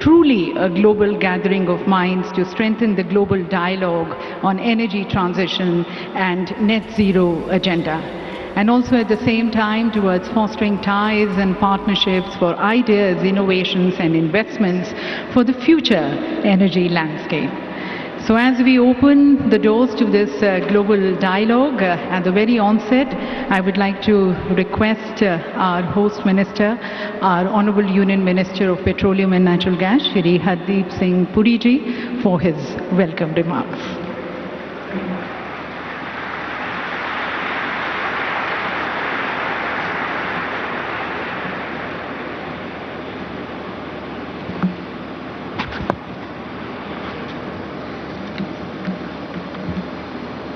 truly a global gathering of minds to strengthen the global dialogue on energy transition and net zero agenda. And also at the same time towards fostering ties and partnerships for ideas, innovations and investments for the future energy landscape. So as we open the doors to this global dialogue, at the very onset, I would like to request our host minister, our Honorable Union Minister of Petroleum and Natural Gas, Shri Hardeep Singh Puri ji, for his welcome remarks.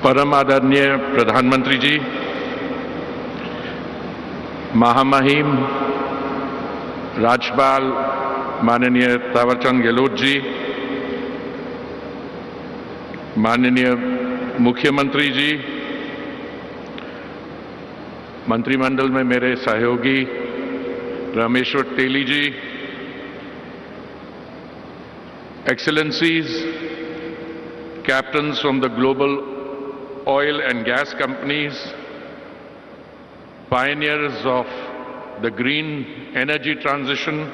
परम आदरणीय प्रधानमंत्री जी, महामहिम राज्यपाल माननीय थावरचंद गहलोत जी, माननीय मुख्यमंत्री जी, मंत्रिमंडल में मेरे सहयोगी रामेश्वर तेली जी, excellencies, captains from the global oil and gas companies, pioneers of the green energy transition,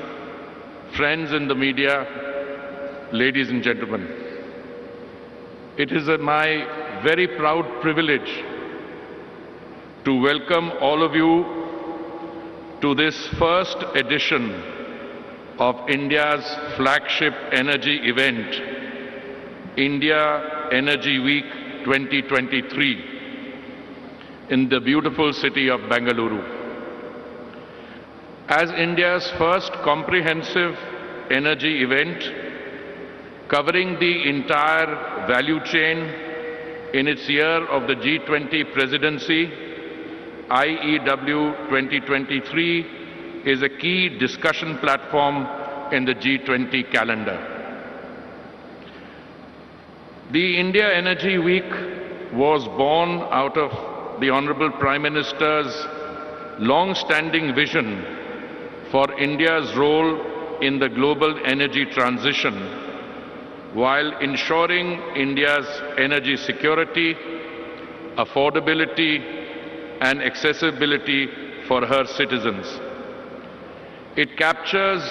friends in the media, ladies and gentlemen. It is my very proud privilege to welcome all of you to this first edition of India's flagship energy event, India Energy Week 2023 in the beautiful city of Bengaluru. As India's first comprehensive energy event covering the entire value chain in its year of the G20 presidency, IEW 2023 is a key discussion platform in the G20 calendar. The India Energy Week was born out of the Honorable Prime Minister's long-standing vision for India's role in the global energy transition while ensuring India's energy security, affordability and accessibility for her citizens. It captures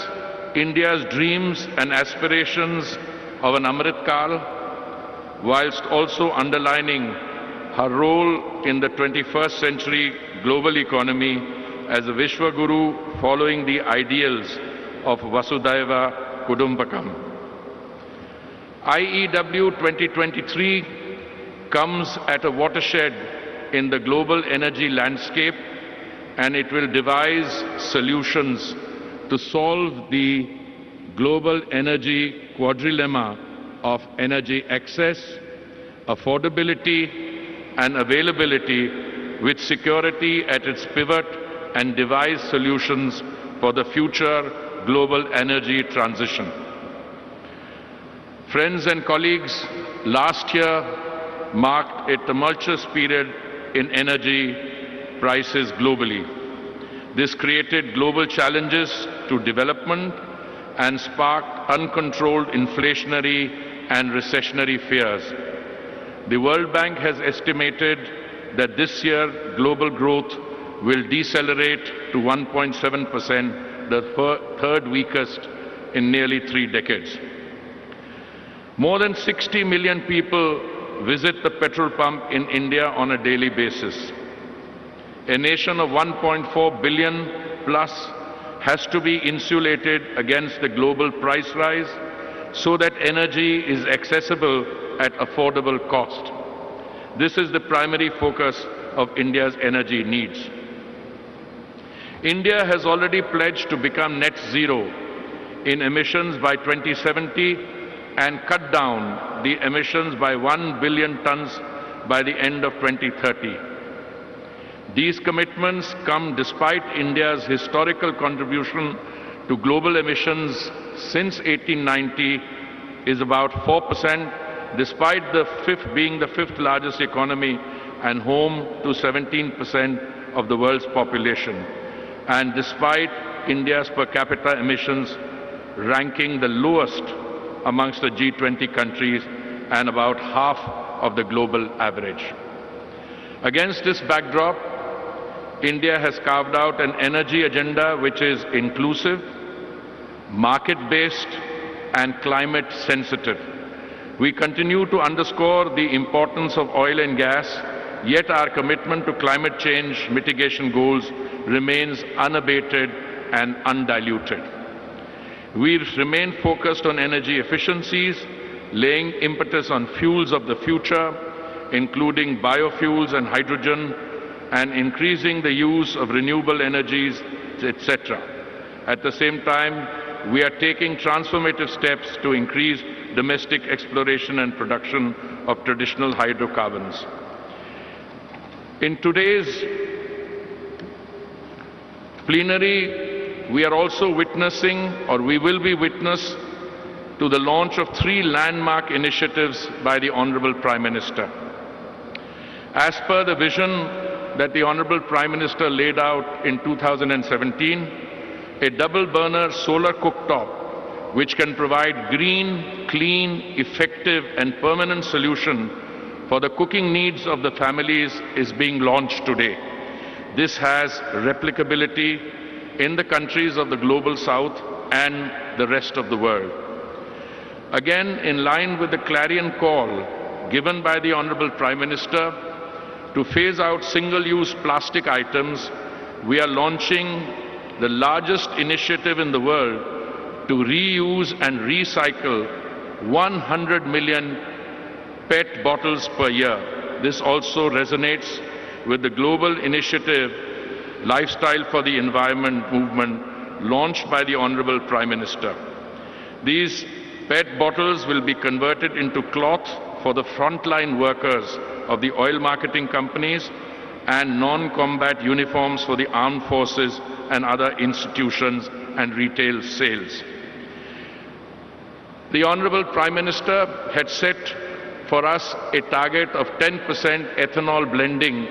India's dreams and aspirations of an Amrit Kal, whilst also underlining her role in the 21st century global economy as a Vishwaguru following the ideals of Vasudhaiva Kudumbakam. IEW 2023 comes at a watershed in the global energy landscape, and it will devise solutions to solve the global energy quadrilemma of energy access, affordability and availability, with security at its pivot, and devise solutions for the future global energy transition. Friends and colleagues, last year marked a tumultuous period in energy prices globally. This created global challenges to development and sparked uncontrolled inflationary and recessionary fears. The World Bank has estimated that this year global growth will decelerate to 1.7%, the third weakest in nearly 3 decades. More than 60 million people visit the petrol pump in India on a daily basis. A nation of 1.4 billion plus has to be insulated against the global price rise so that energy is accessible at affordable cost. This is the primary focus of India's energy needs. India has already pledged to become net zero in emissions by 2070 and cut down the emissions by 1 billion tons by the end of 2030. These commitments come despite India's historical contribution to global emissions since 1890 is about 4%, despite being the fifth largest economy and home to 17% of the world's population, and despite India's per capita emissions ranking the lowest amongst the G20 countries and about half of the global average. Against this backdrop, India has carved out an energy agenda which is inclusive, market-based, and climate-sensitive. We continue to underscore the importance of oil and gas, yet our commitment to climate change mitigation goals remains unabated and undiluted. We remain focused on energy efficiencies, laying impetus on fuels of the future, including biofuels and hydrogen, and increasing the use of renewable energies, etc. At the same time, we are taking transformative steps to increase domestic exploration and production of traditional hydrocarbons. In today's plenary, we are also witnessing, or we will be witness, to the launch of 3 landmark initiatives by the Honorable Prime Minister. As per the vision that the Honorable Prime Minister laid out in 2017, a double-burner solar cooktop which can provide green, clean, effective and permanent solution for the cooking needs of the families is being launched today. This has replicability in the countries of the Global South and the rest of the world. Again, in line with the clarion call given by the Honorable Prime Minister to phase out single-use plastic items, we are launching the largest initiative in the world to reuse and recycle 100 million PET bottles per year. This also resonates with the global initiative Lifestyle for the Environment movement launched by the Honorable Prime Minister. These PET bottles will be converted into cloth for the frontline workers of the oil marketing companies and non-combat uniforms for the armed forces and other institutions and retail sales. The Honorable Prime Minister had set for us a target of 10% ethanol blending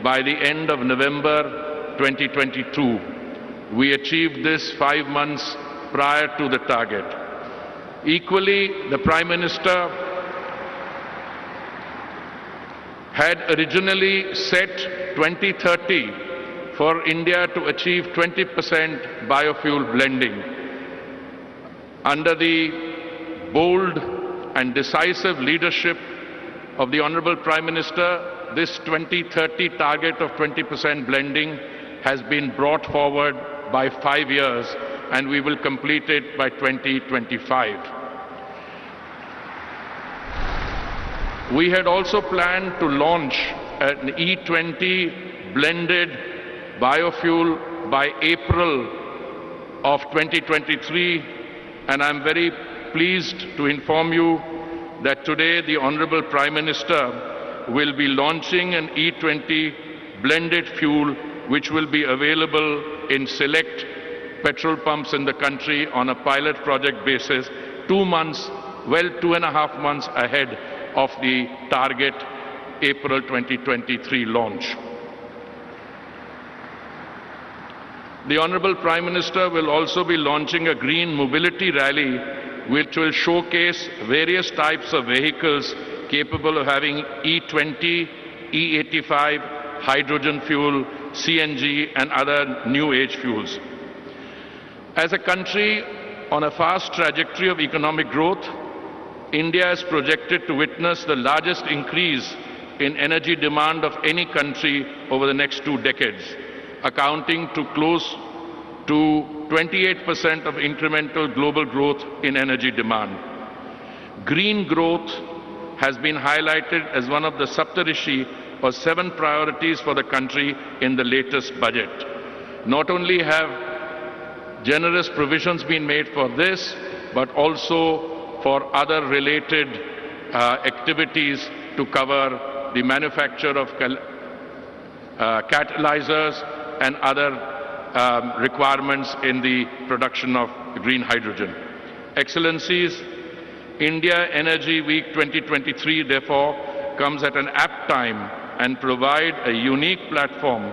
by the end of November 2022. We achieved this 5 months prior to the target. Equally, the Prime Minister had originally set 2030 for India to achieve 20% biofuel blending. Under the bold and decisive leadership of the Honorable Prime Minister, this 2030 target of 20% blending has been brought forward by 5 years, and we will complete it by 2025. We had also planned to launch an E20 blended biofuel by April of 2023, and I'm very pleased to inform you that today the Honorable Prime Minister will be launching an E20 blended fuel which will be available in select petrol pumps in the country on a pilot project basis 2 months, well 2.5 months ahead of the target April 2023 launch. The Honorable Prime Minister will also be launching a green mobility rally which will showcase various types of vehicles capable of having E20, E85, hydrogen fuel, CNG and other new age fuels. As a country on a fast trajectory of economic growth, India is projected to witness the largest increase in energy demand of any country over the next 2 decades, accounting to close to 28% of incremental global growth in energy demand. Green growth has been highlighted as one of the Saptarishi or 7 priorities for the country in the latest budget. Not only have generous provisions been made for this, but also for other related activities to cover the manufacture of catalyzers and other requirements in the production of green hydrogen. Excellencies, India Energy Week 2023 therefore comes at an apt time and provide a unique platform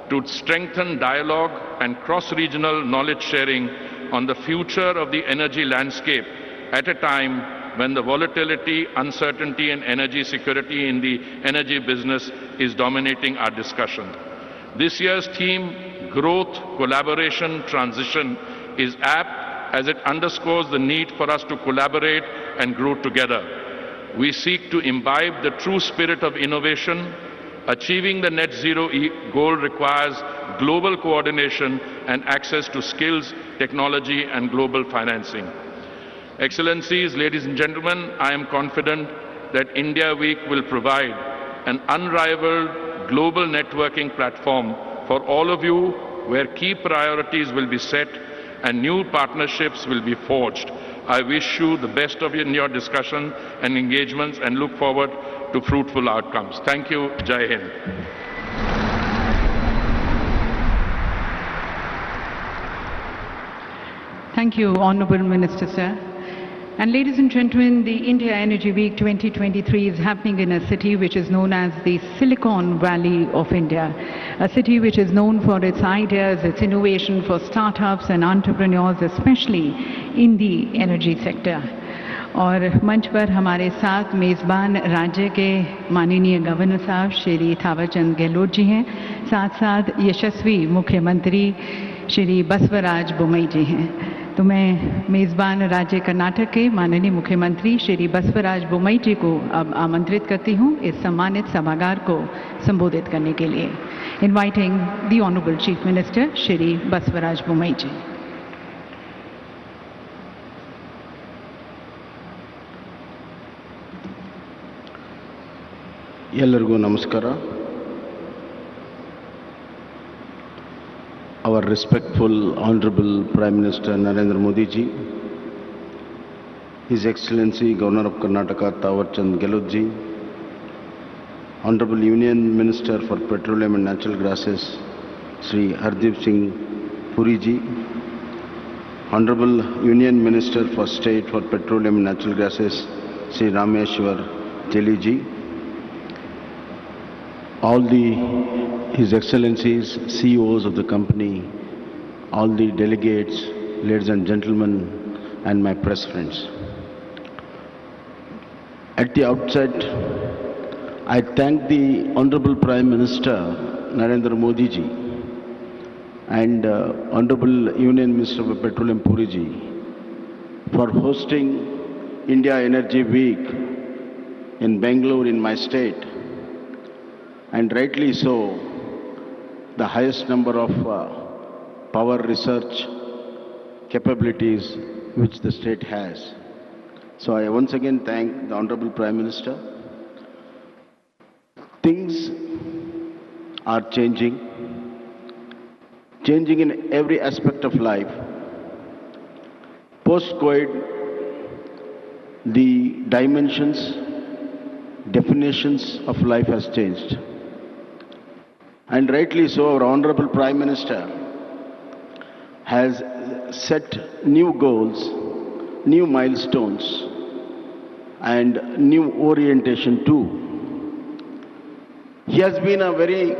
to strengthen dialogue and cross-regional knowledge sharing on the future of the energy landscape at a time when the volatility, uncertainty and energy security in the energy business is dominating our discussion. This year's theme, Growth, Collaboration, Transition, is apt as it underscores the need for us to collaborate and grow together. We seek to imbibe the true spirit of innovation. Achieving the net zero goal requires global coordination and access to skills, technology and global financing. Excellencies, ladies and gentlemen, I am confident that India Week will provide an unrivaled global networking platform for all of you, where key priorities will be set and new partnerships will be forged. I wish you the best of in your discussion and engagements and look forward to fruitful outcomes. Thank you. Jai Hind. Thank you, Honourable Minister, sir. And ladies and gentlemen, the India Energy Week 2023 is happening in a city which is known as the Silicon Valley of India, a city which is known for its ideas, its innovation for startups and entrepreneurs, especially in the energy sector. और मंच पर हमारे साथ मेज़बान राज्य के माननीय governor साहब श्री थावरचंद गहलोत जी हैं, साथ साथ यशस्वी मुख्यमंत्री श्री बसवराज बोम्मई जी हैं। तो मैं मेज़बान राज्य कर्नाटक के माननीय मुख्यमंत्री श्री बसवराज बोम्मई जी को अब आमंत्रित करती हूं इस सम्मानित सभागार को संबोधित करने के लिए। Inviting the honourable chief minister Shri Basavaraj Bommai ji. ಎಲ್ಲರಿಗೂ ನಮಸ್ಕಾರ. Our respectful Honorable Prime Minister Narendra Modi ji, His Excellency Governor of Karnataka Thawarchand Gehlot ji, Honorable Union Minister for Petroleum and Natural Gases Sri Hardeep Singh Puri ji, Honorable Union Minister for State for Petroleum and Natural Gases Sri Rameshwar Teli ji, all His Excellencies, CEOs of the company, all the delegates, ladies and gentlemen, and my press friends. At the outset, I thank the Honorable Prime Minister Narendra Modi ji and Honorable Union Minister of Petroleum Puri ji for hosting India Energy Week in Bengaluru in my state. And rightly so, the highest number of power research capabilities which the state has. So I once again thank the Honorable Prime Minister. Things are changing in every aspect of life. Post-COVID, the dimensions, definitions of life has changed. And rightly so, our Honorable Prime Minister has set new goals, new milestones, and new orientation too. He has been a very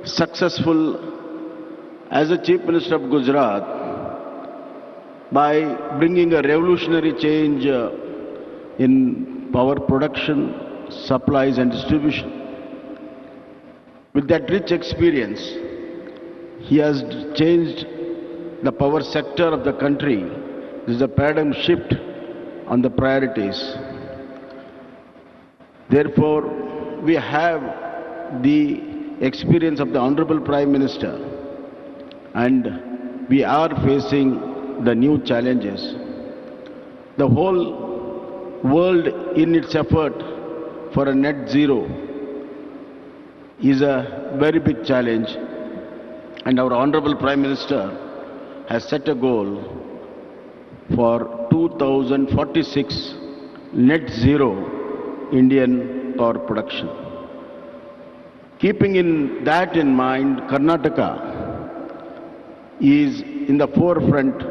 successful as a Chief Minister of Gujarat by bringing a revolutionary change in power production, supplies and distribution. With that rich experience, he has changed the power sector of the country. This is a paradigm shift on the priorities. Therefore, we have the experience of the Honorable Prime Minister, and we are facing the new challenges. The whole world in its effort for a net zero is a very big challenge, and our Honorable Prime Minister has set a goal for 2046 net zero Indian power production. Keeping that in mind, Karnataka is in the forefront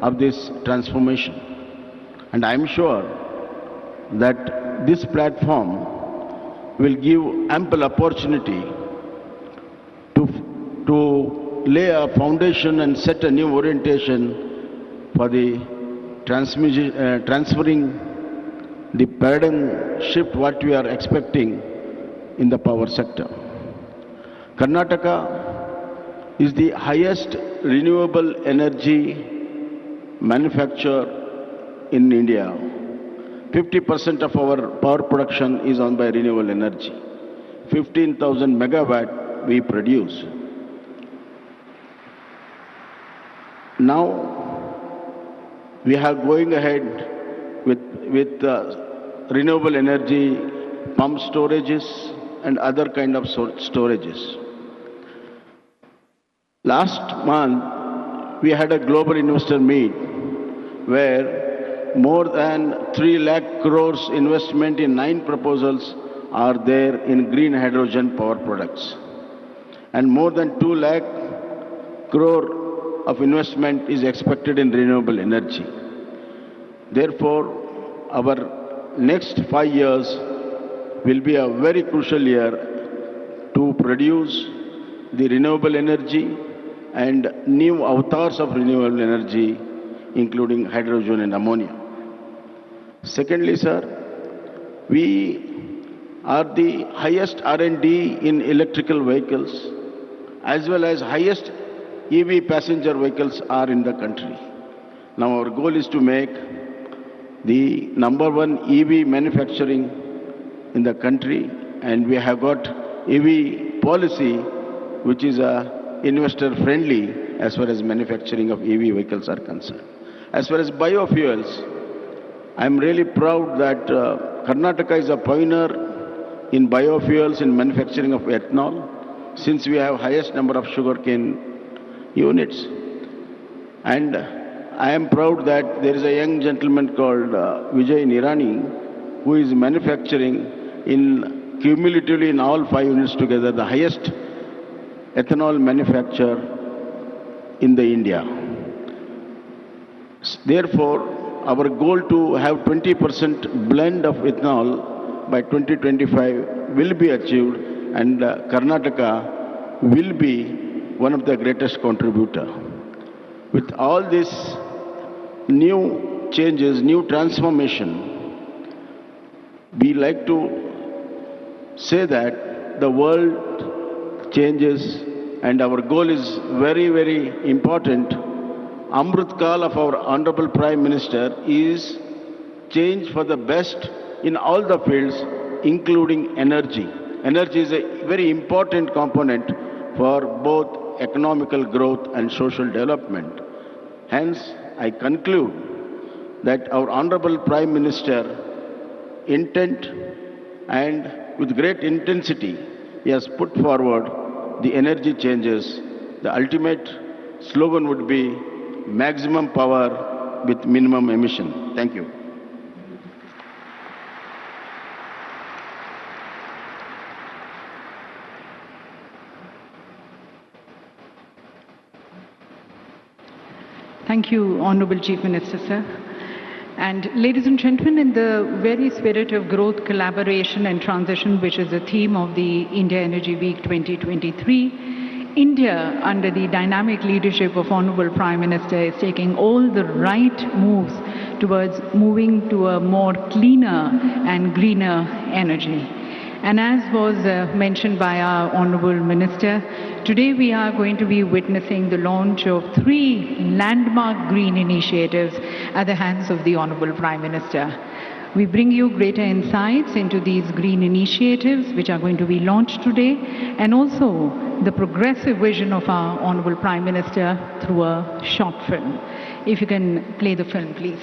of this transformation, and I am sure that this platform will give ample opportunity to lay a foundation and set a new orientation for the transferring the paradigm shift what we are expecting in the power sector. Karnataka is the highest renewable energy manufacturer in India. 50% of our power production is on by renewable energy. 15,000 megawatt we produce. Now we are going ahead with renewable energy pump storages and other kind of storages. Last month we had a global investor meet where more than 3 lakh crores investment in 9 proposals are there in green hydrogen power products. And more than 2 lakh crore of investment is expected in renewable energy. Therefore, our next 5 years will be a very crucial year to produce the renewable energy and new avatars of renewable energy, including hydrogen and ammonia. Secondly, sir, we are the highest R&D in electrical vehicles as well as highest EV passenger vehicles are in the country. Now our goal is to make the #1 EV manufacturing in the country, and we have got EV policy which is investor friendly as far as manufacturing of EV vehicles are concerned. As far as biofuels, I am really proud that Karnataka is a pioneer in biofuels in manufacturing of ethanol, since we have highest number of sugarcane units. And I am proud that there is a young gentleman called Vijay Nirani who is manufacturing in cumulatively in all 5 units together the highest ethanol manufacturer in the India. Therefore, our goal to have 20% blend of ethanol by 2025 will be achieved, and Karnataka will be one of the greatest contributor. With all these new changes, new transformation, we like to say that the world changes and our goal is very, very important. Amrit Kal of our Honorable Prime Minister is change for the best in all the fields, including energy. Energy is a very important component for both economical growth and social development. Hence, I conclude that our Honorable Prime Minister intent and with great intensity, he has put forward the energy changes. The ultimate slogan would be maximum power with minimum emission. Thank you. Thank you, Honorable Chief Minister, sir. And ladies and gentlemen, in the very spirit of growth, collaboration and transition, which is the theme of the India Energy Week 2023, India, under the dynamic leadership of Honorable Prime Minister, is taking all the right moves towards moving to a more cleaner and greener energy. And as was mentioned by our Honorable Minister, today we are going to be witnessing the launch of 3 landmark green initiatives at the hands of the Honorable Prime Minister. We bring you greater insights into these green initiatives which are going to be launched today, and also the progressive vision of our Honorable Prime Minister through a short film. If you can play the film, please.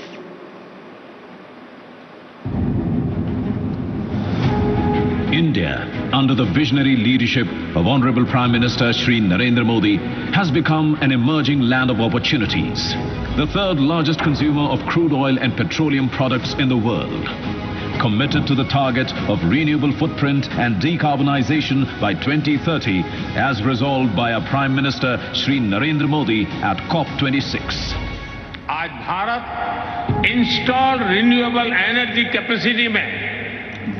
India, under the visionary leadership of Honorable Prime Minister Shri Narendra Modi, has become an emerging land of opportunities. The 3rd largest consumer of crude oil and petroleum products in the world. Committed to the target of renewable footprint and decarbonization by 2030, as resolved by our Prime Minister Shri Narendra Modi at COP26. आज Bharat installed renewable energy capacity में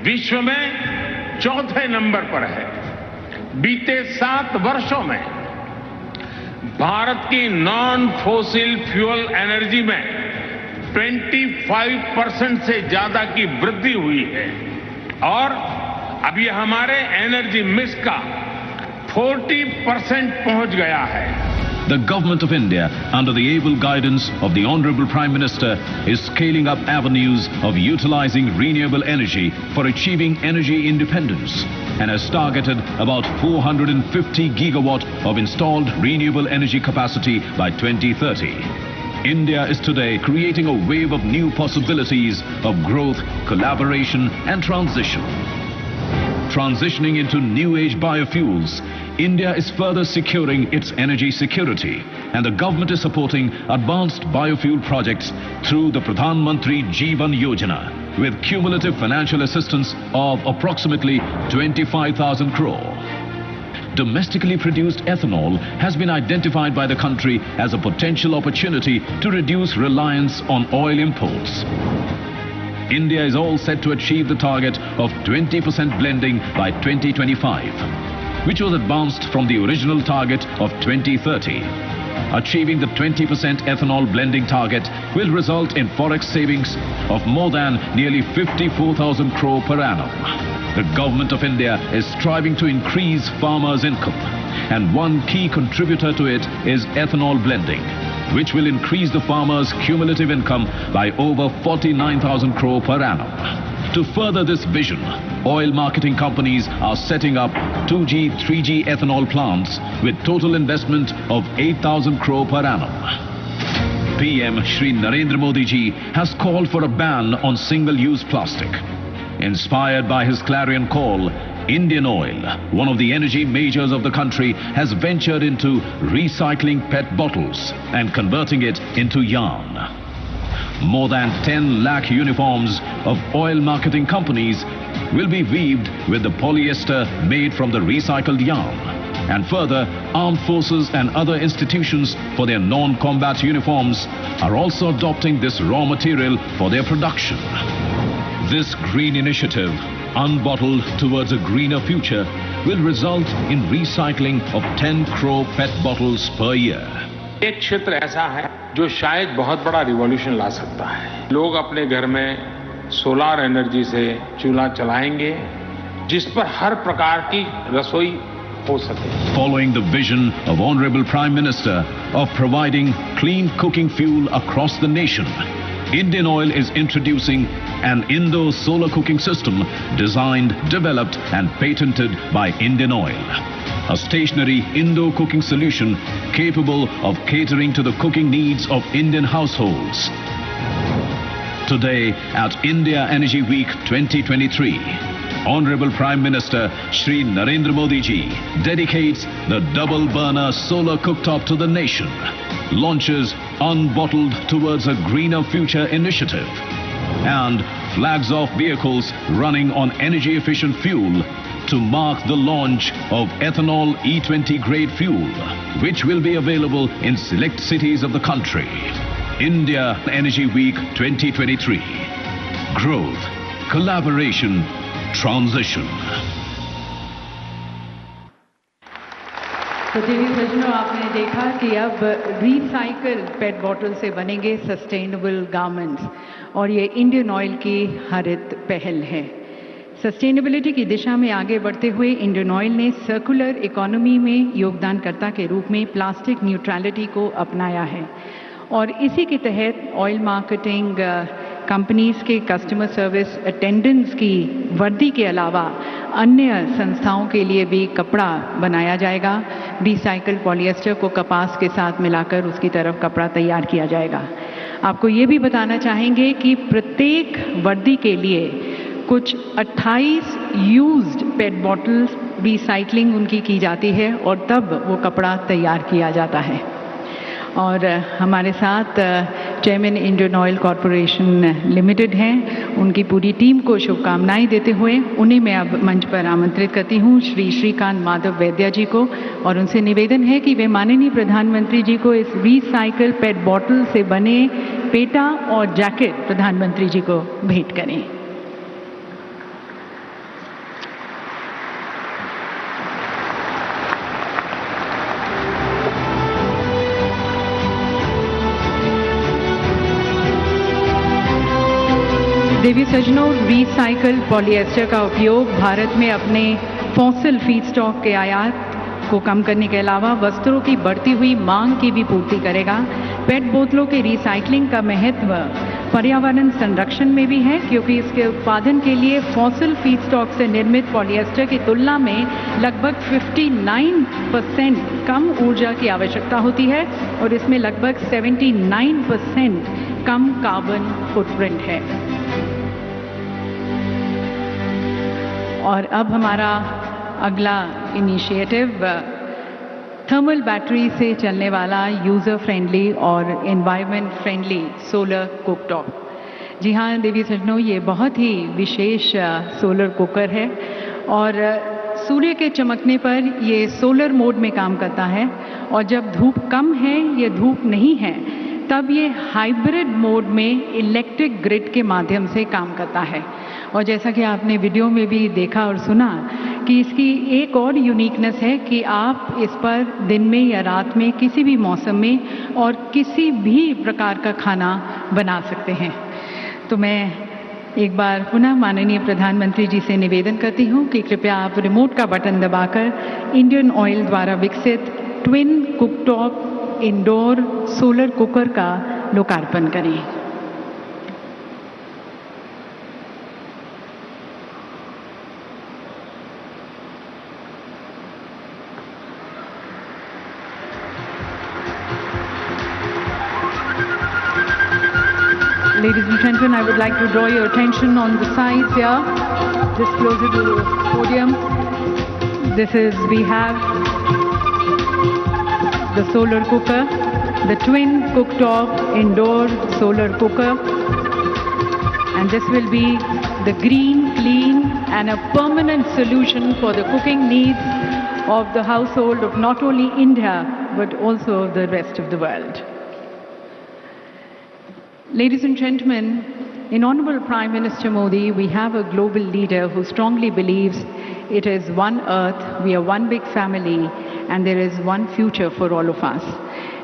विश्व में 4थे number पर है। बीते 7 वर्षों में भारत की नॉन फॉसिल फ्यूल एनर्जी में 25% से ज्यादा की वृद्धि हुई है और अब ये हमारे एनर्जी मिक्स का 40% पहुंच गया है। The Government of India, under the able guidance of the Honorable Prime Minister, is scaling up avenues of utilizing renewable energy for achieving energy independence and has targeted about 450 gigawatt of installed renewable energy capacity by 2030. India is today creating a wave of new possibilities of growth, collaboration and transition. Transitioning into new age biofuels, India is further securing its energy security, and the government is supporting advanced biofuel projects through the Pradhan Mantri Jeevan Yojana with cumulative financial assistance of approximately 25,000 crore. Domestically produced ethanol has been identified by the country as a potential opportunity to reduce reliance on oil imports. India is all set to achieve the target of 20% blending by 2025, which was advanced from the original target of 2030. Achieving the 20% ethanol blending target will result in forex savings of more than nearly 54,000 crore per annum. The Government of India is striving to increase farmers' income, and one key contributor to it is ethanol blending, which will increase the farmers' cumulative income by over 49,000 crore per annum. To further this vision, oil marketing companies are setting up 2G, 3G ethanol plants with total investment of 8,000 crore per annum. PM Shri Narendra Modi ji has called for a ban on single-use plastic. Inspired by his clarion call, Indian Oil, one of the energy majors of the country, has ventured into recycling PET bottles and converting it into yarn. More than 10 lakh uniforms of oil marketing companies will be weaved with the polyester made from the recycled yarn. And further, armed forces and other institutions for their non-combat uniforms are also adopting this raw material for their production. This green initiative, unbottled towards a greener future, will result in recycling of 10 crore PET bottles per year. एक क्षेत्र ऐसा है जो शायद बहुत बड़ा revolution ला सकता है। लोग अपने घर में सोलार एनर्जी से चूल्हा चलाएंगे जिस पर हर प्रकार की रसोई हो सके। Following the vision of Honorable Prime Minister of providing clean cooking fuel across the nation, Indian Oil is introducing an indoor solar cooking system designed, developed and patented by Indian Oil. A stationary indoor cooking solution capable of catering to the cooking needs of Indian households. Today at India Energy Week 2023, Honorable Prime Minister Shri Narendra Modi ji dedicates the double burner solar cooktop to the nation, launches Unbottled Towards a Greener Future initiative, and flags off vehicles running on energy efficient fuel to mark the launch of ethanol E20 grade fuel, which will be available in select cities of the country. India Energy Week 2023. Growth, collaboration, transition. तो TV सज्जनों, आपने देखा कि अब recycle पेट bottle से बनेंगे sustainable garments, और ये इंडियन ऑयल की हरित पहल है। सस्टेनेबिलिटी की दिशा में आगे बढ़ते हुए इंडियन ऑयल ने सर्कुलर इकोनॉमी में योगदानकर्ता के रूप में प्लास्टिक न्यूट्रलिटी को अपनाया है, और इसी के तहत ऑयल मार्केटिंग कंपनीज के कस्टमर सर्विस अटेंडेंट्स की वर्दी के अलावा अन्य संस्थाओं के लिए भी कपड़ा बनाया जाएगा। रिसाइकल पॉलिएस्टर को कपास के साथ मिलाकर उसकी तरफ कपड़ा तैयार किया जाएगा। आपको ये भी बताना चाहेंगे कि प्रत्येक वर्दी के लिए कुछ 28 यूज्ड पेट बॉटल्स रिसाइकलिंग उनकी की जाती है और तब वो कपड़ा तैयार किया जाता है। और हमारे साथ chairman Indian oil corporation limited हैं, उनकी पूरी टीम को शुभकामनाएं देते हुए उन्हें मैं अब मंच पर आमंत्रित करती हूं, श्री श्रीकांत माधव वैद्या जी को, और उनसे निवेदन है कि वे माननीय प्रधानमंत्री जी को इस रिसाइकल पेट बॉटल से बने पेटा और जैकेट प्रधानमंत्री जी को भेंट करें। देवी सज्जनों, रिसाइकल्ड पॉलिएस्टर का उपयोग भारत में अपने फॉसिल फीडस्टॉक के आयात को कम करने के अलावा वस्त्रों की बढ़ती हुई मांग की भी पूर्ति करेगा। पेट बोतलों के रिसाइकलिंग का महत्व पर्यावरण संरक्षण में भी है, क्योंकि इसके उत्पादन के लिए फॉसिल फीडस्टॉक से निर्मित पॉलिएस्टर की तुलना में लगभग 59% कम ऊर्जा की आवश्यकता होती है और इसमें लगभग 79% कम कार्बन फुटप्रिंट है। और अब हमारा अगला इनिशिएटिव थर्मल बैटरी से चलने वाला यूज़र फ्रेंडली और एनवायरनमेंट फ्रेंडली सोलर कुकटॉप। जी हाँ देवी सज्जनों, ये बहुत ही विशेष सोलर कुकर है और सूर्य के चमकने पर ये सोलर मोड में काम करता है और जब धूप कम है, ये धूप नहीं है, तब ये हाइब्रिड मोड में इलेक्ट्रिक ग्रिड के माध्यम से काम करता है। और जैसा कि आपने वीडियो में भी देखा और सुना कि इसकी एक और यूनिकनेस है कि आप इस पर दिन में या रात में किसी भी मौसम में और किसी भी प्रकार का खाना बना सकते हैं। तो मैं एक बार पुनः माननीय प्रधानमंत्री जी से निवेदन करती हूँ कि कृपया आप रिमोट का बटन दबाकर इंडियन ऑयल द्वारा विकसित twin cooktop indoor solar cooker का लोकार्पण करें। Ladies and gentlemen, I would like to draw your attention on the sides here, just closer to the podium. We have the solar cooker, the twin cooktop indoor solar cooker, and this will be the green, clean and a permanent solution for the cooking needs of the household of not only India but also the rest of the world. Ladies and gentlemen, in Honorable Prime Minister Modi, we have a global leader who strongly believes it is one earth, we are one big family, and there is one future for all of us.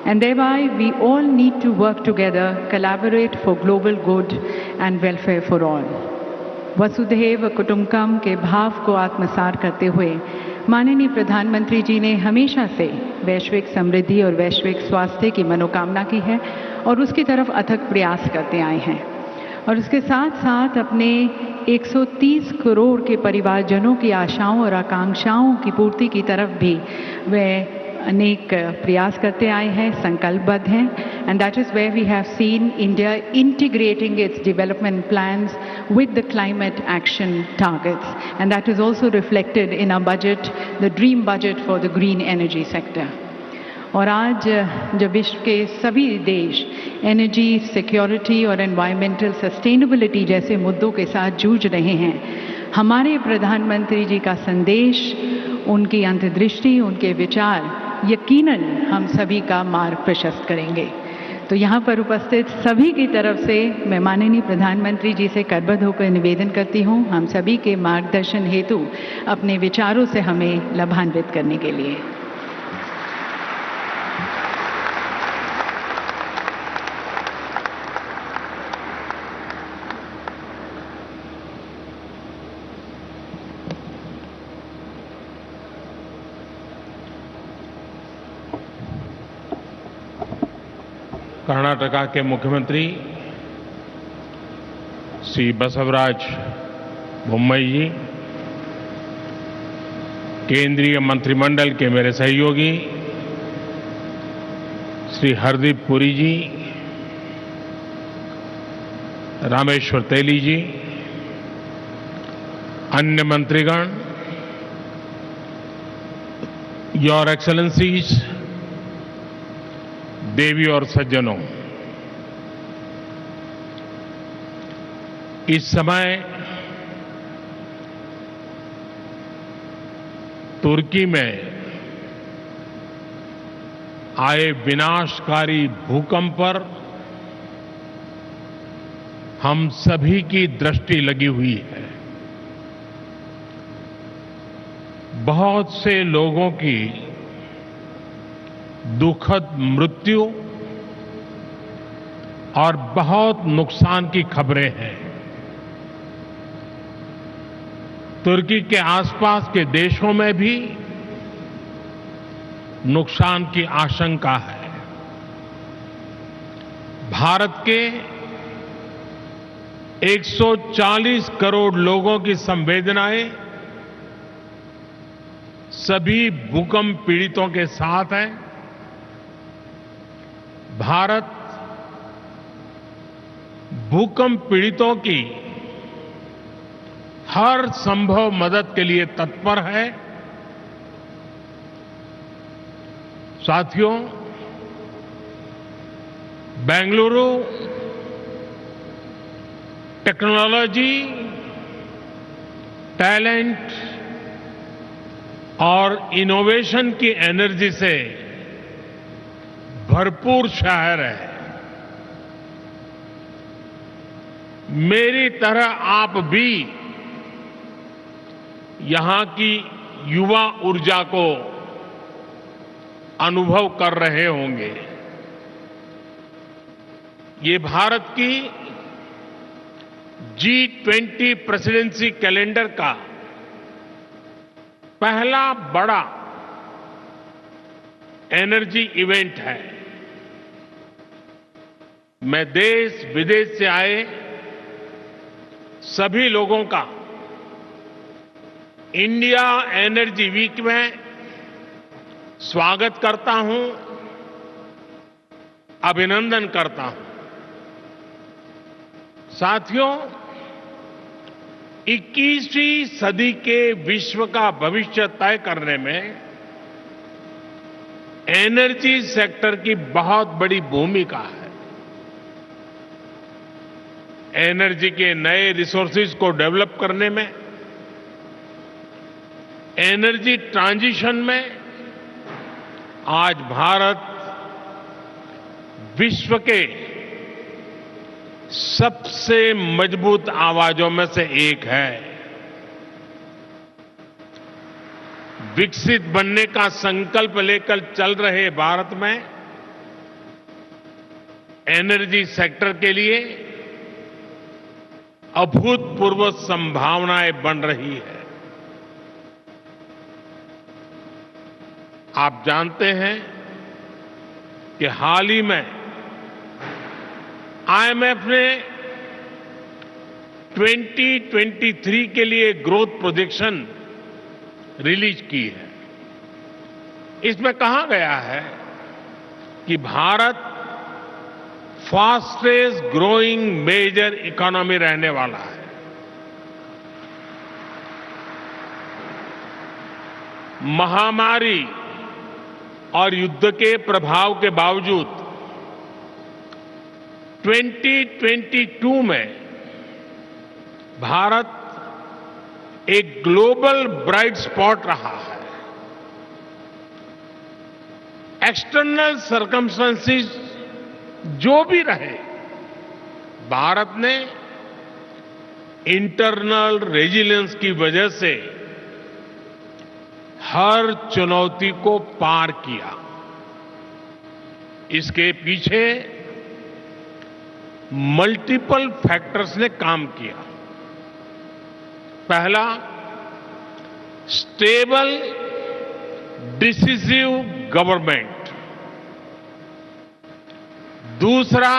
And thereby, we all need to work together, collaborate for global good and welfare for all. वसुधैव कुटुंबकम के भाव को आत्मसात करते हुए माननीय प्रधानमंत्री जी ने हमेशा से वैश्विक समृद्धि और वैश्विक स्वास्थ्य की मनोकामना की है और उसकी तरफ अथक प्रयास करते आए हैं। और उसके साथ साथ अपने 130 करोड़ के परिवारजनों की आशाओं और आकांक्षाओं की पूर्ति की तरफ भी वे अनेक प्रयास करते आए हैं, संकल्पबद्ध हैं। And that is where we have seen India integrating its development plans with the climate action targets. And that is also reflected in our budget, the dream budget for the green energy sector. और आज जब विश्व के सभी देश energy security और environmental sustainability जैसे मुद्दों के साथ जूझ रहे हैं, हमारे प्रधानमंत्री जी का संदेश, उनकी अंतर्दृष्टि, उनके विचार यकीनन हम सभी का मार्ग प्रशस्त करेंगे। तो यहाँ पर उपस्थित सभी की तरफ से मैं माननीय प्रधानमंत्री जी से करबद्ध होकर निवेदन करती हूँ, हम सभी के मार्गदर्शन हेतु अपने विचारों से हमें लाभान्वित करने के लिए। कर्नाटका के मुख्यमंत्री श्री बसवराज बोम्मई जी, केंद्रीय मंत्रिमंडल के मेरे सहयोगी श्री हरदीप पुरी जी, रामेश्वर तेली जी, अन्य मंत्रीगण, योर एक्सेलेंसीज, देवी और सज्जनों, इस समय तुर्की में आए विनाशकारी भूकंप पर हम सभी की दृष्टि लगी हुई है। बहुत से लोगों की दुखद मृत्यु और बहुत नुकसान की खबरें हैं। तुर्की के आसपास के देशों में भी नुकसान की आशंका है। भारत के 140 करोड़ लोगों की संवेदनाएं सभी भूकंप पीड़ितों के साथ है। भारत भूकंप पीड़ितों की हर संभव मदद के लिए तत्पर है। साथियों, बेंगलुरु टेक्नोलॉजी, टैलेंट और इनोवेशन की एनर्जी से भरपूर शहर है। मेरी तरह आप भी यहां की युवा ऊर्जा को अनुभव कर रहे होंगे। ये भारत की G20 प्रेसिडेंसी कैलेंडर का पहला बड़ा एनर्जी इवेंट है। मैं देश विदेश से आए सभी लोगों का इंडिया एनर्जी वीक में स्वागत करता हूं, अभिनंदन करता हूं। साथियों, 21वीं सदी के विश्व का भविष्य तय करने में एनर्जी सेक्टर की बहुत बड़ी भूमिका है। एनर्जी के नए रिसोर्सेज को डेवलप करने में, एनर्जी ट्रांजिशन में आज भारत विश्व के सबसे मजबूत आवाजों में से एक है। विकसित बनने का संकल्प लेकर चल रहे भारत में एनर्जी सेक्टर के लिए अभूतपूर्व संभावनाएं बन रही है। आप जानते हैं कि हाल ही में IMF ने 2023 के लिए ग्रोथ प्रोजेक्शन रिलीज की है। इसमें कहा गया है कि Bharat fastest growing major economy रहने वाला है। महामारी और युद्ध के प्रभाव के बावजूद 2022 में भारत एक ग्लोबल ब्राइट स्पॉट रहा है। एक्सटर्नल सर्कमस्टेंसेस जो भी रहे, भारत ने इंटरनल रेजिलियंस की वजह से हर चुनौती को पार किया। इसके पीछे मल्टीपल फैक्टर्स ने काम किया। पहला, स्टेबल डिसिसिव गवर्नमेंट। दूसरा,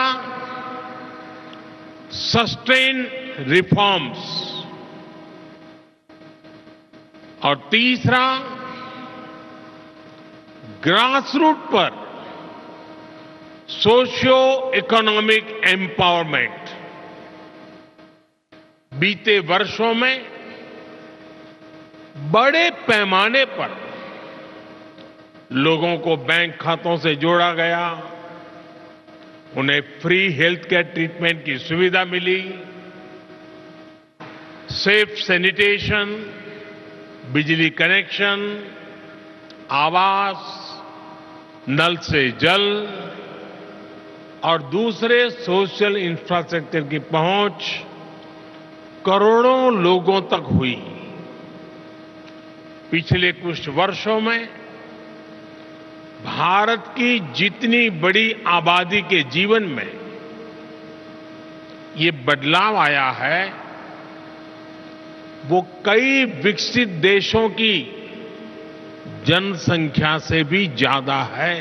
सस्टेन रिफॉर्म्स। और तीसरा, ग्रासरूट पर सोशियो इकोनॉमिक एम्पावरमेंट। बीते वर्षों में बड़े पैमाने पर लोगों को बैंक खातों से जोड़ा गया, उन्हें फ्री हेल्थ केयर ट्रीटमेंट की सुविधा मिली, सेफ सैनिटेशन, बिजली कनेक्शन, आवास, नल से जल और दूसरे सोशल इंफ्रास्ट्रक्चर की पहुंच करोड़ों लोगों तक हुई। पिछले कुछ वर्षों में भारत की जितनी बड़ी आबादी के जीवन में ये बदलाव आया है, वो कई विकसित देशों की जनसंख्या से भी ज्यादा है।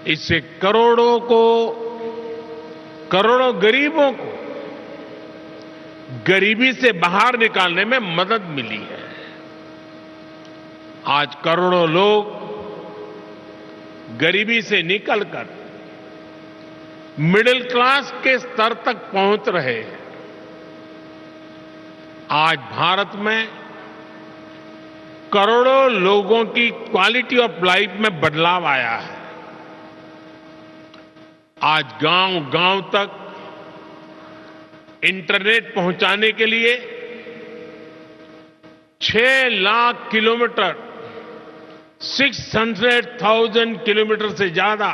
इससे करोड़ों गरीबों को गरीबी से बाहर निकालने में मदद मिली है। आज करोड़ों लोग गरीबी से निकलकर मिडिल क्लास के स्तर तक पहुंच रहे हैं। आज भारत में करोड़ों लोगों की क्वालिटी ऑफ लाइफ में बदलाव आया है। आज गांव-गांव तक इंटरनेट पहुंचाने के लिए 6 लाख किलोमीटर 600,000 किलोमीटर से ज्यादा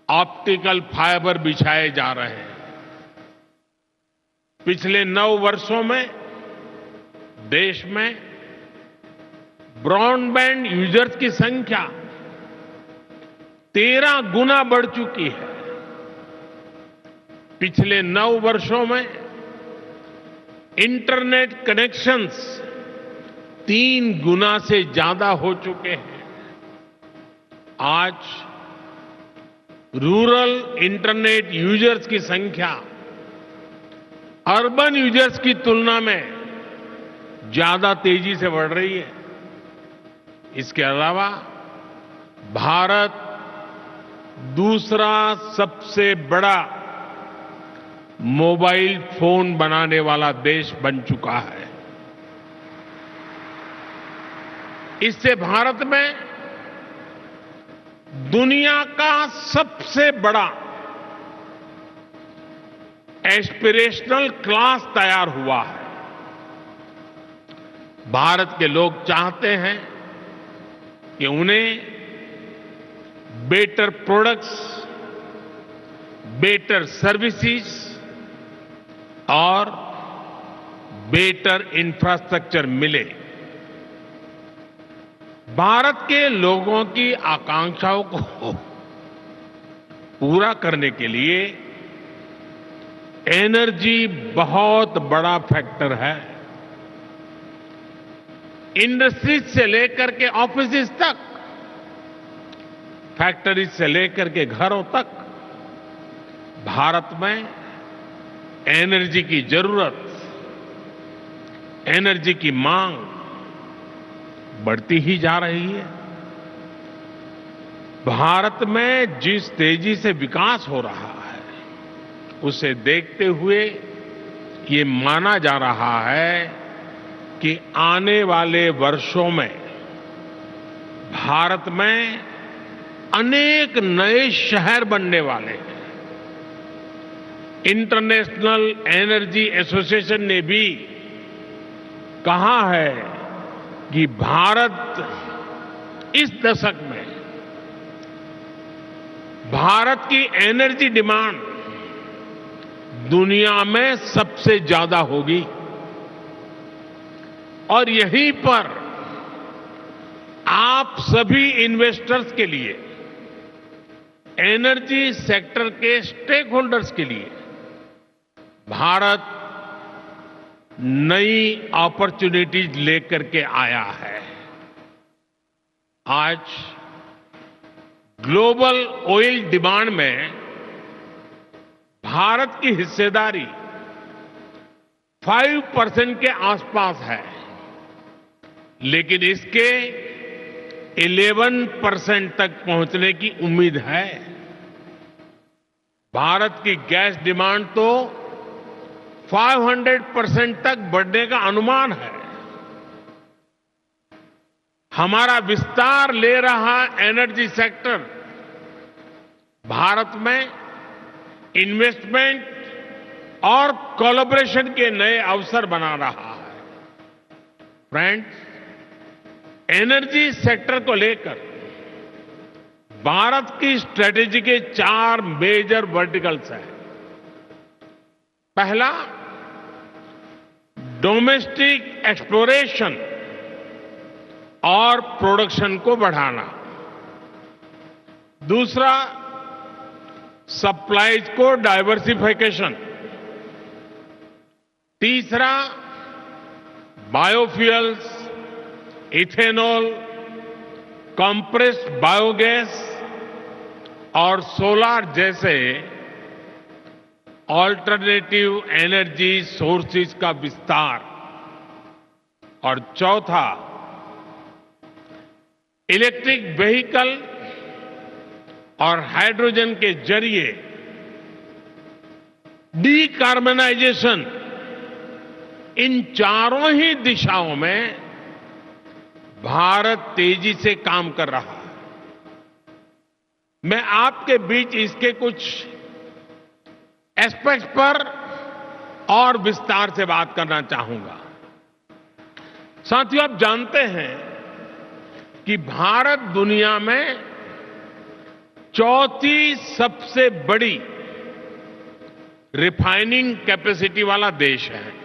ऑप्टिकल फाइबर बिछाए जा रहे हैं। पिछले 9 वर्षों में देश में ब्रॉडबैंड यूजर्स की संख्या 13 गुना बढ़ चुकी है। पिछले 9 वर्षों में इंटरनेट कनेक्शंस 3 गुना से ज्यादा हो चुके हैं। आज रूरल इंटरनेट यूजर्स की संख्या अर्बन यूजर्स की तुलना में ज्यादा तेजी से बढ़ रही है। इसके अलावा भारत दूसरा सबसे बड़ा मोबाइल फोन बनाने वाला देश बन चुका है। इससे भारत में दुनिया का सबसे बड़ा एस्पिरेशनल क्लास तैयार हुआ है। भारत के लोग चाहते हैं कि उन्हें बेटर प्रोडक्ट्स, बेटर सर्विसेज और बेटर इंफ्रास्ट्रक्चर मिले। भारत के लोगों की आकांक्षाओं को पूरा करने के लिए एनर्जी बहुत बड़ा फैक्टर है। इंडस्ट्रीज से लेकर के ऑफिसेज तक, फैक्ट्रीज से लेकर के घरों तक भारत में एनर्जी की जरूरत, एनर्जी की मांग बढ़ती ही जा रही है। भारत में जिस तेजी से विकास हो रहा है, उसे देखते हुए ये माना जा रहा है कि आने वाले वर्षों में भारत में अनेक नए शहर बनने वाले हैं। इंटरनेशनल एनर्जी एसोसिएशन ने भी कहा है कि भारत इस दशक में भारत की एनर्जी डिमांड दुनिया में सबसे ज्यादा होगी और यहीं पर आप सभी इन्वेस्टर्स के लिए, एनर्जी सेक्टर के स्टेक होल्डर्स के लिए भारत नई अपॉर्चुनिटीज लेकर के आया है। आज ग्लोबल ऑयल डिमांड में भारत की हिस्सेदारी 5% के आसपास है, लेकिन इसके 11% तक पहुंचने की उम्मीद है। भारत की गैस डिमांड तो 500% तक बढ़ने का अनुमान है। हमारा विस्तार ले रहा एनर्जी सेक्टर भारत में इन्वेस्टमेंट और कोलैबोरेशन के नए अवसर बना रहा है। फ्रेंड्स, एनर्जी सेक्टर को लेकर भारत की स्ट्रेटेजी के 4 मेजर वर्टिकल्स हैं। पहला, डोमेस्टिक एक्सप्लोरेशन और प्रोडक्शन को बढ़ाना। दूसरा, सप्लाईज को डाइवर्सिफिकेशन। तीसरा, बायोफ्यूल्स, इथेनॉल, कंप्रेस्ड बायोगैस और सोलार जैसे ऑल्टरनेटिव एनर्जी सोर्सेज का विस्तार। और चौथा, इलेक्ट्रिक व्हीकल और हाइड्रोजन के जरिए डीकार्बनाइजेशन। इन चारों ही दिशाओं में भारत तेजी से काम कर रहा है। मैं आपके बीच इसके कुछ एस्पेक्ट्स पर और विस्तार से बात करना चाहूंगा। साथियों, आप जानते हैं कि भारत दुनिया में चौथी सबसे बड़ी रिफाइनिंग कैपेसिटी वाला देश है।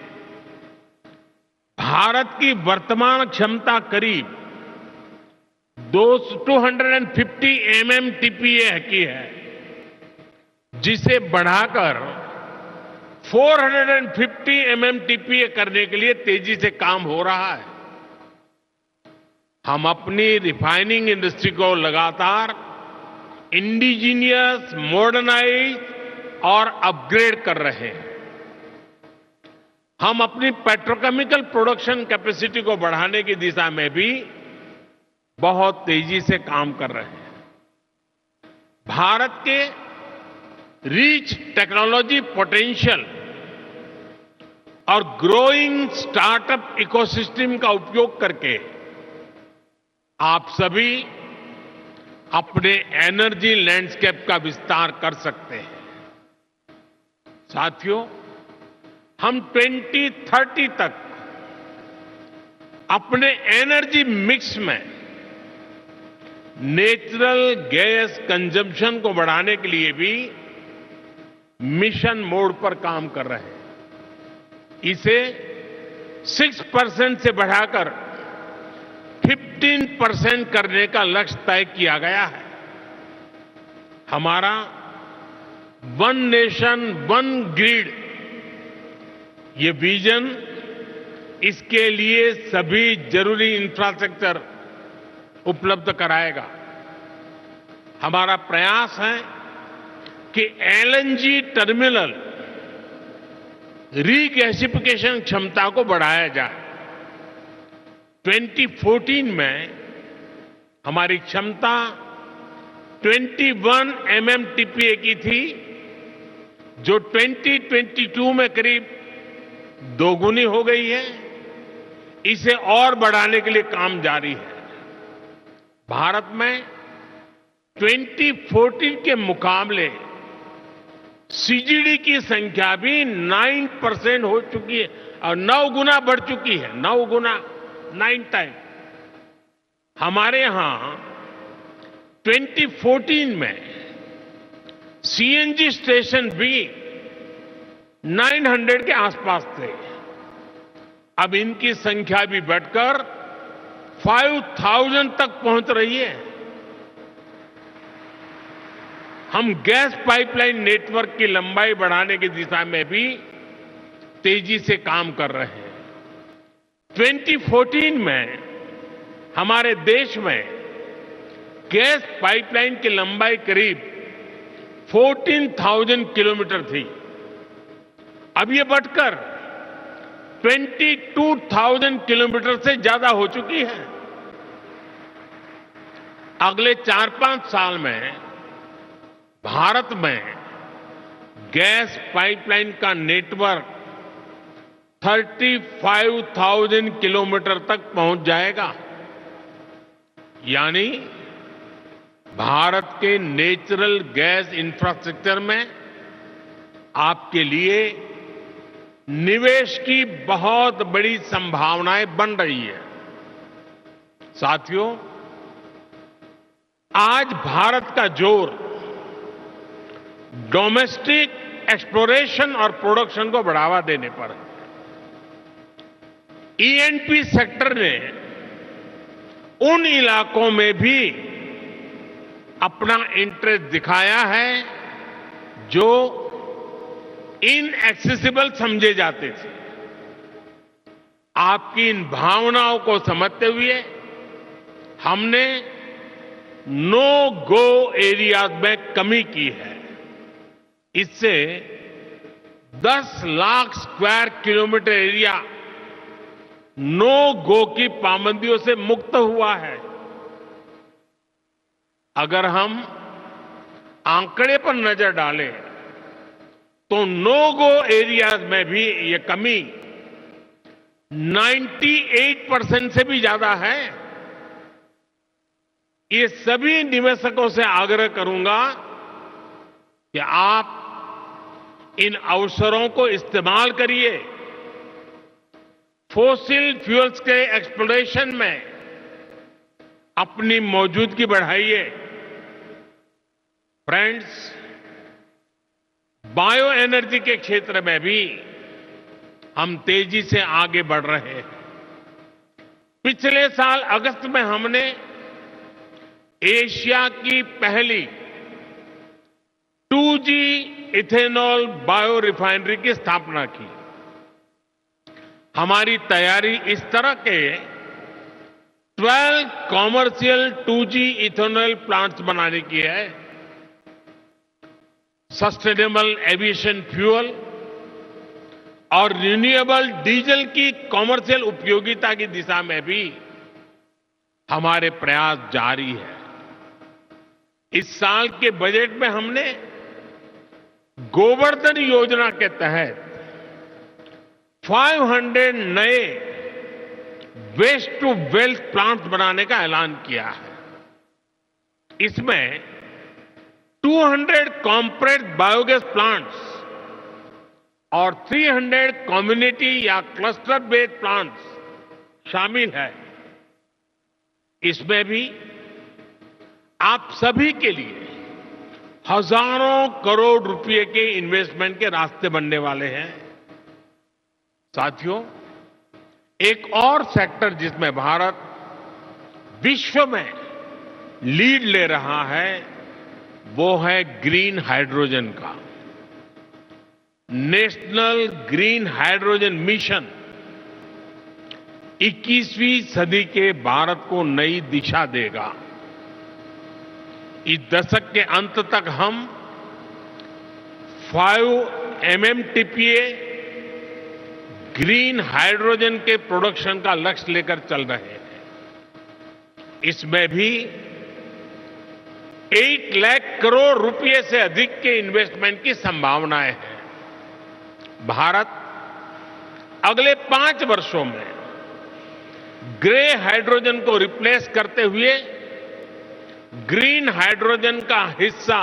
भारत की वर्तमान क्षमता करीब 250 MMTPA की है, जिसे बढ़ाकर 450 MMTPA करने के लिए तेजी से काम हो रहा है। हम अपनी रिफाइनिंग इंडस्ट्री को लगातार इंडिजीनियस, मॉडर्नाइज और अपग्रेड कर रहे हैं। हम अपनी पेट्रोकेमिकल प्रोडक्शन कैपेसिटी को बढ़ाने की दिशा में भी बहुत तेजी से काम कर रहे हैं। भारत के रिच टेक्नोलॉजी पोटेंशियल और ग्रोइंग स्टार्टअप इकोसिस्टम का उपयोग करके आप सभी अपने एनर्जी लैंडस्केप का विस्तार कर सकते हैं। साथियों, हम 2030 तक अपने एनर्जी मिक्स में नेचुरल गैस कंजम्पशन को बढ़ाने के लिए भी मिशन मोड पर काम कर रहे हैं। इसे 6% से बढ़ाकर 15% करने का लक्ष्य तय किया गया है। हमारा वन नेशन वन ग्रिड ये विजन इसके लिए सभी जरूरी इंफ्रास्ट्रक्चर उपलब्ध कराएगा। हमारा प्रयास है कि एलएनजी टर्मिनल रीगैसिफिकेशन क्षमता को बढ़ाया जाए। 2014 में हमारी क्षमता 21 MMTPA की थी, जो 2022 में करीब दोगुनी हो गई है। इसे और बढ़ाने के लिए काम जारी है। भारत में 2014 के मुकाबले सीजीडी की संख्या भी 9% हो चुकी है और 9 गुना बढ़ चुकी है। 9 गुना, 9 टाइम। हमारे यहां 2014 में सीएनजी स्टेशन भी 900 के आसपास थे। अब इनकी संख्या भी बढ़कर 5000 तक पहुंच रही है। हम गैस पाइपलाइन नेटवर्क की लंबाई बढ़ाने की दिशा में भी तेजी से काम कर रहे हैं। 2014 में हमारे देश में गैस पाइपलाइन की लंबाई करीब 14,000 किलोमीटर थी। अब ये बढ़कर 22,000 किलोमीटर से ज्यादा हो चुकी है। अगले 4-5 साल में भारत में गैस पाइपलाइन का नेटवर्क 35,000 किलोमीटर तक पहुंच जाएगा। यानी भारत के नेचुरल गैस इंफ्रास्ट्रक्चर में आपके लिए निवेश की बहुत बड़ी संभावनाएं बन रही है। साथियों, आज भारत का जोर डोमेस्टिक एक्सप्लोरेशन और प्रोडक्शन को बढ़ावा देने पर है। ईएनपी सेक्टर ने उन इलाकों में भी अपना इंटरेस्ट दिखाया है जो इनएक्सेसिबल समझे जाते थे। आपकी इन भावनाओं को समझते हुए हमने नो गो एरियाज में कमी की है। इससे 10 lakh square kilometre area no go की पाबंदियों से मुक्त हुआ है। अगर हम आंकड़े पर नजर डालें तो नो गो एरियाज में भी ये कमी 98% से भी ज्यादा है। ये सभी निवेशकों से आग्रह करूंगा कि आप इन अवसरों को इस्तेमाल करिए, फॉसिल फ्यूल्स के एक्सप्लोरेशन में अपनी मौजूदगी बढ़ाइए। फ्रेंड्स, बायो एनर्जी के क्षेत्र में भी हम तेजी से आगे बढ़ रहे हैं। पिछले साल अगस्त में हमने एशिया की पहली 2G इथेनॉल बायो रिफाइनरी की स्थापना की। हमारी तैयारी इस तरह के 12 कॉमर्शियल 2G इथेनॉल प्लांट्स बनाने की है। सस्टेनेबल एविएशन फ्यूल और रिन्यूएबल डीजल की कॉमर्शियल उपयोगिता की दिशा में भी हमारे प्रयास जारी है। इस साल के बजट में हमने गोवर्धन योजना के तहत 500 नए वेस्ट टू वेल्थ प्लांट्स बनाने का ऐलान किया है। इसमें 200 कॉम्प्रेस्ड बायोगैस प्लांट्स और 300 कम्युनिटी या क्लस्टर बेस्ड प्लांट्स शामिल है। इसमें भी आप सभी के लिए हजारों करोड़ रुपए के इन्वेस्टमेंट के रास्ते बनने वाले हैं। साथियों, एक और सेक्टर जिसमें भारत विश्व में लीड ले रहा है वो है ग्रीन हाइड्रोजन का। नेशनल ग्रीन हाइड्रोजन मिशन 21वीं सदी के भारत को नई दिशा देगा। इस दशक के अंत तक हम 5 MMTPA ग्रीन हाइड्रोजन के प्रोडक्शन का लक्ष्य लेकर चल रहे हैं। इसमें भी 8 लाख करोड़ रुपए से अधिक के इन्वेस्टमेंट की संभावनाएं हैं। भारत अगले 5 वर्षों में ग्रे हाइड्रोजन को रिप्लेस करते हुए ग्रीन हाइड्रोजन का हिस्सा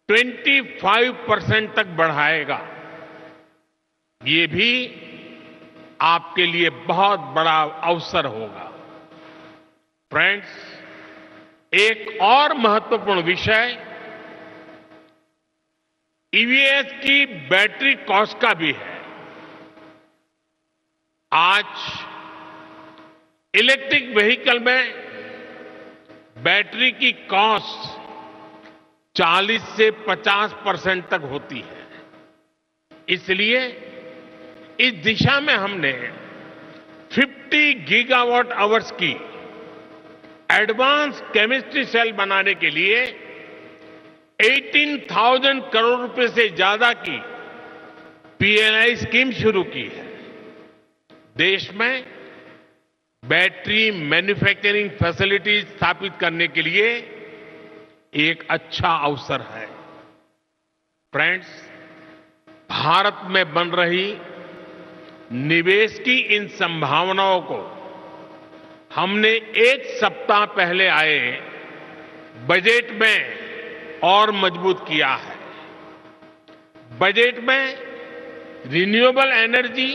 25% तक बढ़ाएगा। ये भी आपके लिए बहुत बड़ा अवसर होगा। फ्रेंड्स, एक और महत्वपूर्ण विषय ईवीएस की बैटरी कॉस्ट का भी है। आज इलेक्ट्रिक व्हीकल में बैटरी की कॉस्ट 40 से 50% तक होती है। इसलिए इस दिशा में हमने 50 गीगावाट आवर्स की एडवांस केमिस्ट्री सेल बनाने के लिए 18,000 करोड़ रुपए से ज्यादा की पीएलआई स्कीम शुरू की है। देश में बैटरी मैन्युफैक्चरिंग फैसिलिटीज स्थापित करने के लिए एक अच्छा अवसर है। फ्रेंड्स, भारत में बन रही निवेश की इन संभावनाओं को हमने 1 सप्ताह पहले आए बजट में और मजबूत किया है। बजट में renewable energy,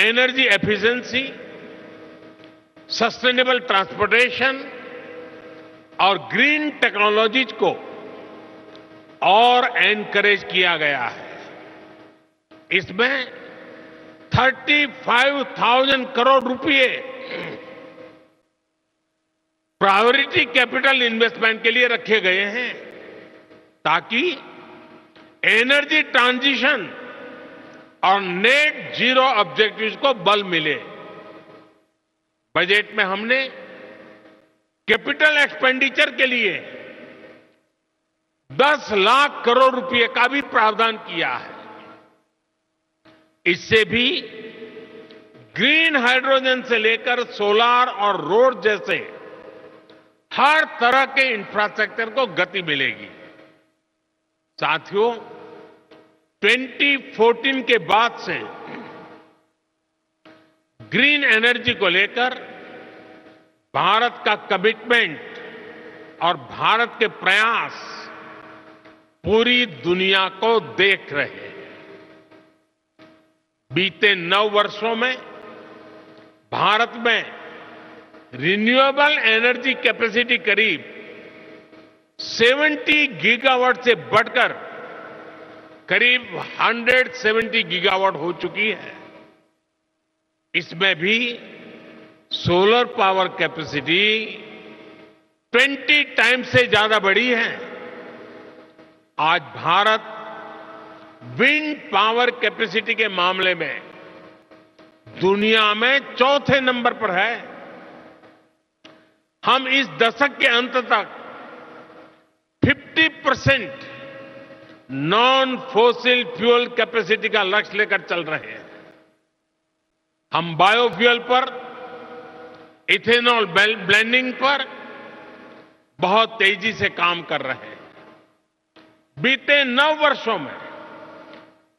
energy efficiency, sustainable transportation और ग्रीन टेक्नोलॉजीज को और एनकरेज किया गया है। इसमें 35,000 करोड़ रुपए प्रायोरिटी कैपिटल इन्वेस्टमेंट के लिए रखे गए हैं ताकि एनर्जी ट्रांजिशन और नेट जीरो ऑब्जेक्टिव्स को बल मिले। बजट में हमने कैपिटल एक्सपेंडिचर के लिए 10 लाख करोड़ रुपए का भी प्रावधान किया है। इससे भी ग्रीन हाइड्रोजन से लेकर सोलार और रोड जैसे हर तरह के इंफ्रास्ट्रक्चर को गति मिलेगी। साथियों, 2014 के बाद से ग्रीन एनर्जी को लेकर भारत का कमिटमेंट और भारत के प्रयास पूरी दुनिया को देख रहे हैं। बीते 9 वर्षों में भारत में रिन्यूएबल एनर्जी कैपेसिटी करीब 70 गीगावाट से बढ़कर करीब 170 गीगावाट हो चुकी है। इसमें भी सोलर पावर कैपेसिटी 20 टाइम्स से ज्यादा बढ़ी है। आज भारत विंड पावर कैपेसिटी के मामले में दुनिया में 4थे नंबर पर है। हम इस दशक के अंत तक 50% नॉन फोसिल फ्यूल कैपेसिटी का लक्ष्य लेकर चल रहे हैं। हम बायोफ्यूल पर, इथेनॉल ब्लेंडिंग पर बहुत तेजी से काम कर रहे हैं। बीते 9 वर्षों में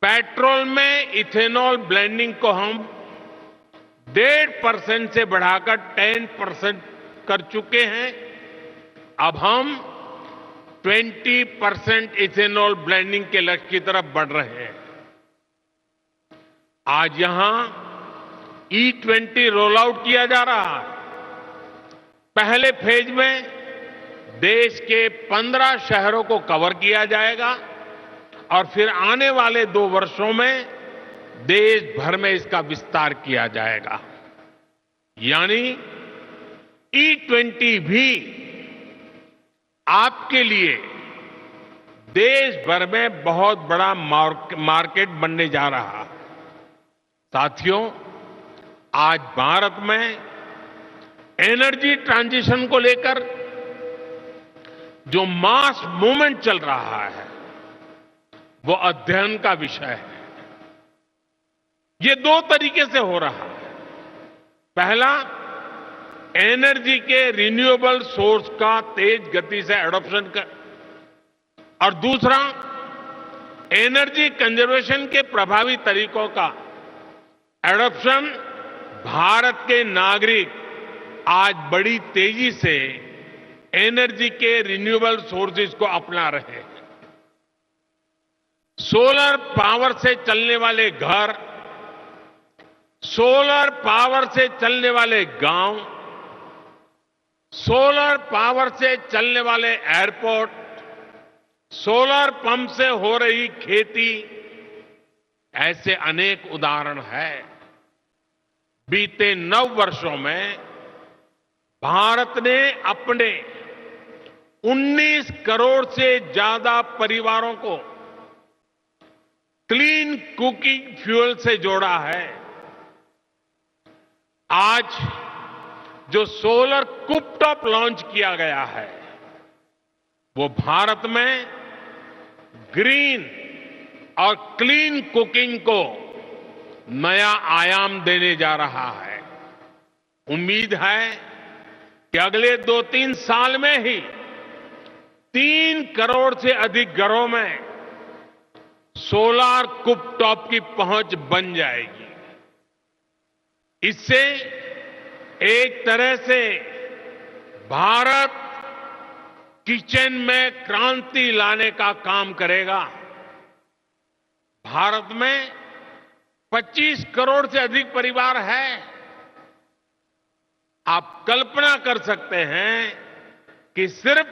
पेट्रोल में इथेनॉल ब्लेंडिंग को हम 1.5% से बढ़ाकर 10% कर चुके हैं। अब हम 20% इथेनॉल ब्लेंडिंग के लक्ष्य की तरफ बढ़ रहे हैं। आज यहां E20 रोल आउट किया जा रहा है। पहले फेज में देश के 15 शहरों को कवर किया जाएगा और फिर आने वाले 2 वर्षों में देश भर में इसका विस्तार किया जाएगा। यानी E20 भी आपके लिए देश भर में बहुत बड़ा मार्केट बनने जा रहा है। साथियों, आज भारत में एनर्जी ट्रांजिशन को लेकर जो मास मूवमेंट चल रहा है वो अध्ययन का विषय है। ये 2 तरीके से हो रहा है। पहला, एनर्जी के रिन्यूएबल सोर्स का तेज गति से एडॉप्शन कर, और दूसरा, एनर्जी कंजर्वेशन के प्रभावी तरीकों का एडॉप्शन। भारत के नागरिक आज बड़ी तेजी से एनर्जी के रिन्यूएबल सोर्सेज को अपना रहे हैं। सोलर पावर से चलने वाले घर, सोलर पावर से चलने वाले गांव, सोलर पावर से चलने वाले एयरपोर्ट, सोलर पंप से हो रही खेती, ऐसे अनेक उदाहरण हैं। बीते 9 वर्षों में भारत ने अपने 19 करोड़ से ज्यादा परिवारों को क्लीन कुकिंग फ्यूल से जोड़ा है। आज जो सोलर कुपटॉप लॉन्च किया गया है वो भारत में ग्रीन और क्लीन कुकिंग को नया आयाम देने जा रहा है। उम्मीद है कि अगले 2-3 साल में ही 3 करोड़ से अधिक घरों में सोलर कुपटॉप की पहुंच बन जाएगी। इससे एक तरह से भारत किचन में क्रांति लाने का काम करेगा। भारत में 25 करोड़ से अधिक परिवार हैं। आप कल्पना कर सकते हैं कि सिर्फ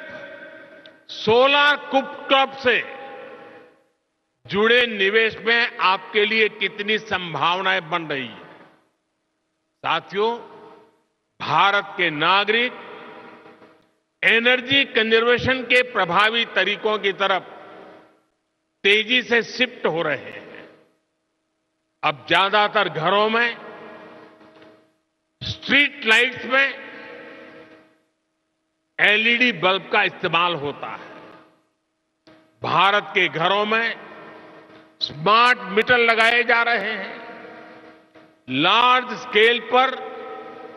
सोलर कुपटॉप से जुड़े निवेश में आपके लिए कितनी संभावनाएं बन रही है। साथियों, भारत के नागरिक एनर्जी कंजर्वेशन के प्रभावी तरीकों की तरफ तेजी से शिफ्ट हो रहे हैं। अब ज्यादातर घरों में स्ट्रीट लाइट्स में एलईडी बल्ब का इस्तेमाल होता है। भारत के घरों में स्मार्ट मीटर लगाए जा रहे हैं। लार्ज स्केल पर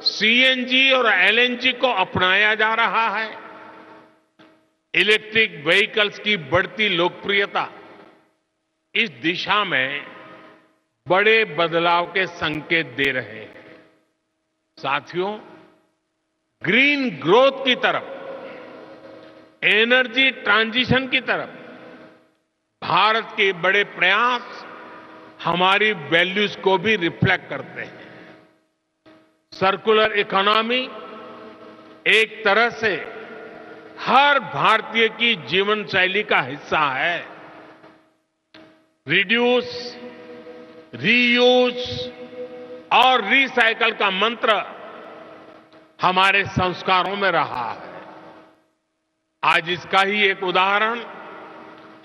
सीएनजी और एलएनजी को अपनाया जा रहा है। इलेक्ट्रिक व्हीकल्स की बढ़ती लोकप्रियता इस दिशा में बड़े बदलाव के संकेत दे रहे हैं। साथियों, ग्रीन ग्रोथ की तरफ, एनर्जी ट्रांजिशन की तरफ भारत के बड़े प्रयास हमारी वैल्यूज को भी रिफ्लेक्ट करते हैं। सर्कुलर इकोनॉमी एक तरह से हर भारतीय की जीवन शैली का हिस्सा है। रिड्यूस, रीयूज और रिसाइकल का मंत्र हमारे संस्कारों में रहा है। आज इसका ही एक उदाहरण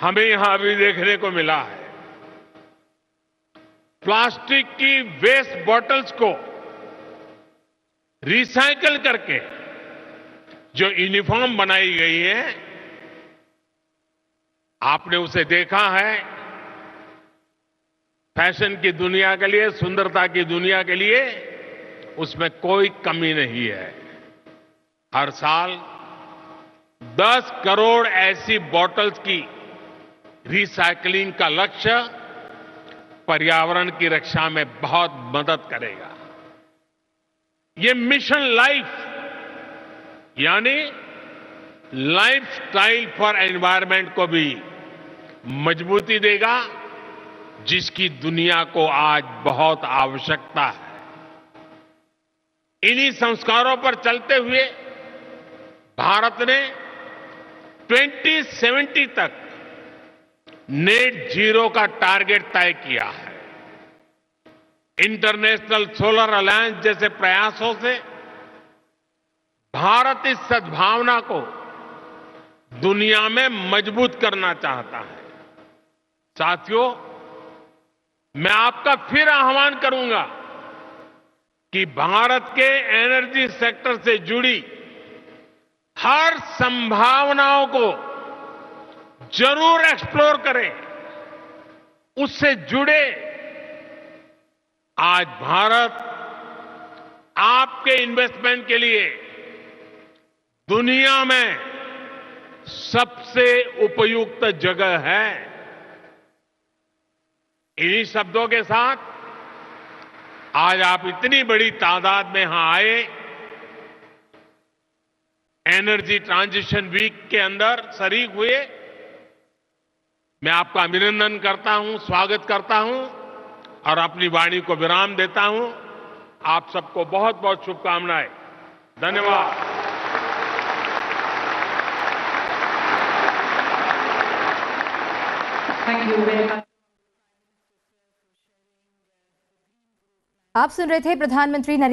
हमें यहां भी देखने को मिला है। प्लास्टिक की वेस्ट बॉटल्स को रिसाइकल करके जो यूनिफॉर्म बनाई गई है, आपने उसे देखा है। फैशन की दुनिया के लिए, सुंदरता की दुनिया के लिए उसमें कोई कमी नहीं है। हर साल 10 करोड़ ऐसी बॉटल्स की रिसाइकलिंग का लक्ष्य पर्यावरण की रक्षा में बहुत मदद करेगा। ये मिशन लाइफ यानी लाइफस्टाइल फॉर एनवायरनमेंट को भी मजबूती देगा, जिसकी दुनिया को आज बहुत आवश्यकता है। इन्हीं संस्कारों पर चलते हुए भारत ने 2070 तक नेट जीरो का टारगेट तय किया है। इंटरनेशनल सोलर अलायंस जैसे प्रयासों से भारत इस सद्भावना को दुनिया में मजबूत करना चाहता है। साथियों, मैं आपका फिर आह्वान करूंगा कि भारत के एनर्जी सेक्टर से जुड़ी हर संभावनाओं को जरूर एक्सप्लोर करें, उससे जुड़े। आज भारत आपके इन्वेस्टमेंट के लिए दुनिया में सबसे उपयुक्त जगह है। इन्हीं शब्दों के साथ आज आप इतनी बड़ी तादाद में यहां आए, एनर्जी ट्रांजिशन वीक के अंदर शरीक हुए। मैं आपका अभिनंदन करता हूं, स्वागत करता हूं और अपनी वाणी को विराम देता हूं। आप सबको बहुत बहुत शुभकामनाएं। धन्यवाद। Thank you very much. आप सुन रहे थे प्रधानमंत्री नरेंद्र